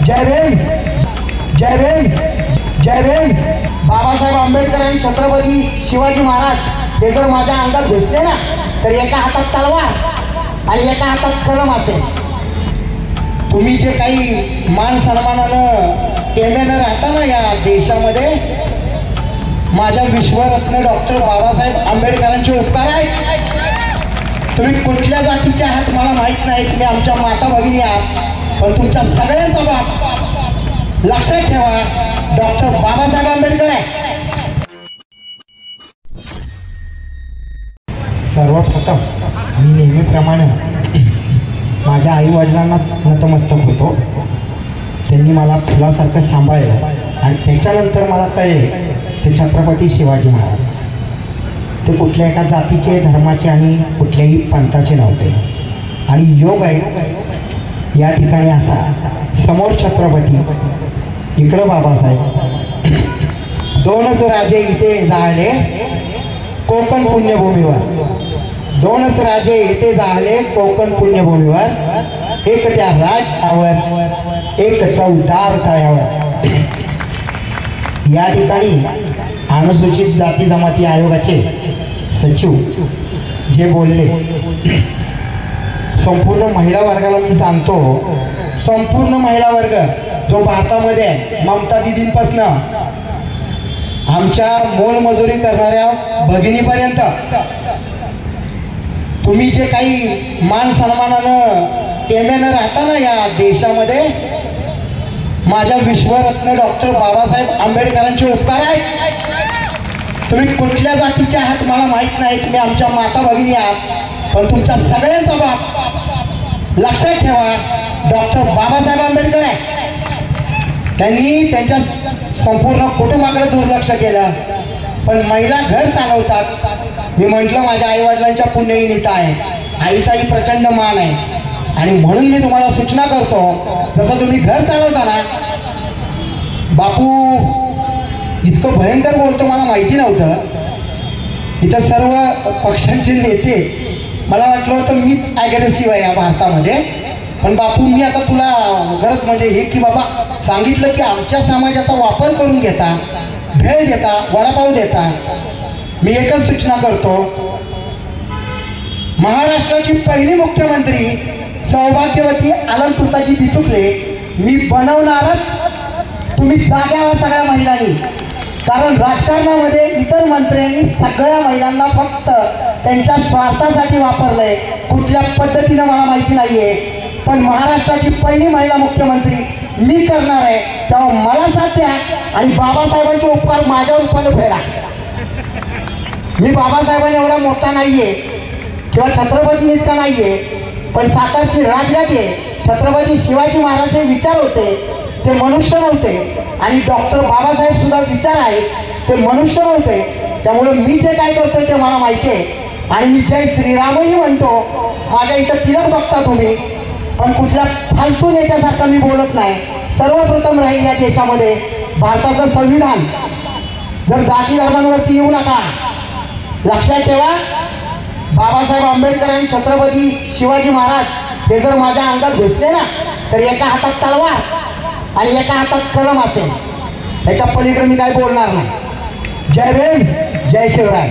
जय भीम, जय भीम, जय भीम। बाबासाहेब आंबेडकर आणि छत्रपती शिवाजी महाराज हे जर माझ्या अंगात घुसले ना तर एका हातात तलवार आणि एका हातात कलम असेल। तुम्ही जे काही मान सन्मानानं केलेलं राहता ना या देशामध्ये, माझ्या विश्वरत्न डॉक्टर बाबासाहेब आंबेडकरांचे उपकार आहेत। तुम्ही कुठल्या जातीचे आहात मला माहित नाही, तुम्ही आमच्या माता भगिनी आहात, पण तुमच्या सगळ्यांचा बाप लक्षात ठेवा डॉक्टर बाबासाहेब आंबेडकर आहे। सर्वप्रथम मी नेहमीप्रमाणे माझ्या आई वडिलांनाच नतमस्तक होतो। त्यांनी मला फुलासारखं सांभाळलं आणि त्याच्यानंतर मला कळले ते छत्रपती शिवाजी महाराज ते कुठल्या एका जातीचे, धर्माचे आणि कुठल्याही पंथाचे नव्हते। आणि योग आहे या ठिकाणी असा, समोर छत्रपती, इकडं बाबासाहेब, दोनच राजे इथे जाळले कोकण पुण्यभूमीवर, दोनच राजे इथे जाळले कोकण पुण्यभूमीवर, एक त्या राजवर, एक चौदार तळ्यावर। या ठिकाणी अनुसूचित जाती जमाती आयोगाचे सचिव जे बोलले, संपूर्ण महिला वर्गाला मी सांगतो, संपूर्ण महिला वर्ग जो भारतामध्ये ममता दिदींपासून आमच्या मोलमजुरी करणाऱ्या भगिनीपर्यंत तुम्ही जे काही मान सन्मानानं केलेलं राहता ना या देशामध्ये, माझ्या विश्वरत्न डॉक्टर बाबासाहेब आंबेडकरांचे उपकार आहेत। तुम्ही कुठल्या जातीचे आहात मला माहित नाही, तुम्ही आमच्या माता भगिनी आहात, पण तुमच्या सगळ्यांचा बाप लक्षात ठेवा डॉक्टर बाबासाहेब आंबेडकर आहे। त्यांनी त्यांच्या संपूर्ण कुटुंबाकडे दुर्लक्ष केलं, पण महिला घर चालवतात। मी म्हटलं माझ्या आई वडिलांच्या पुण्यहीनिता आहे, आईचाही प्रचंड मान आहे, आणि म्हणून मी तुम्हाला सूचना करतो, जसं तुम्ही घर चालवता ना, बापू इतकं भयंकर बोलतो मला माहिती नव्हतं। इथं सर्व पक्षांचे नेते, मला वाटलं होतं मीच ॲग्रेसिव्ह आहे या भारतामध्ये, पण बापू मी आता तुला गरज म्हणजे हे की बाबा सांगितलं की आमच्या समाजाचा वापर करून घेता, भेळ देता, वडापाव देता। मी एकच सूचना करतो, महाराष्ट्राची पहिली मुख्यमंत्री सौभाग्यवती अलंकृताजी बिचुकले मी बनवणारच। तुम्ही जाग्या व्हा सगळ्या महिलांनी, कारण राजकारणामध्ये इतर मंत्र्यांनी सगळ्या महिलांना फक्त त्यांच्या स्वार्थासाठी वापरलंय, कुठल्या पद्धतीनं मला माहिती नाहीये, पण महाराष्ट्राची पहिली महिला मुख्यमंत्री मी करणार आहे, तेव्हा मला साथ द्या आणि बाबासाहेबांचे उपकार माझ्या रूपाने फेडा। मी बाबासाहेबांनी एवढा मोठा नाहीये किंवा छत्रपती इतका नाहीये, पण सातारची राजगादी आहे। छत्रपती शिवाजी महाराज हे विचार होते, ते मनुष्य नव्हते, आणि डॉक्टर बाबासाहेब सुद्धा विचार आहेत, ते मनुष्य नव्हते। त्यामुळे मी जे काय करतोय ते मला माहिती आहे, आणि मी जय श्रीरामही म्हणतो। माझ्या इथं तिलक बघता तुम्ही, पण कुठल्या फालतू नेत्यासारखं मी बोलत नाही। सर्वप्रथम राहील या देशामध्ये भारताचं संविधान, जर जाती धर्मांवरती येऊ नका। लक्षात ठेवा बाबासाहेब आंबेडकर आणि छत्रपती शिवाजी महाराज हे जर माझ्या अंगात घुसले ना तर एका हातात तलवार आणि एका हातात कलम असेल, त्याच्या पलीकडे मी काय बोलणार नाही। जय भीम, जय शिवराय।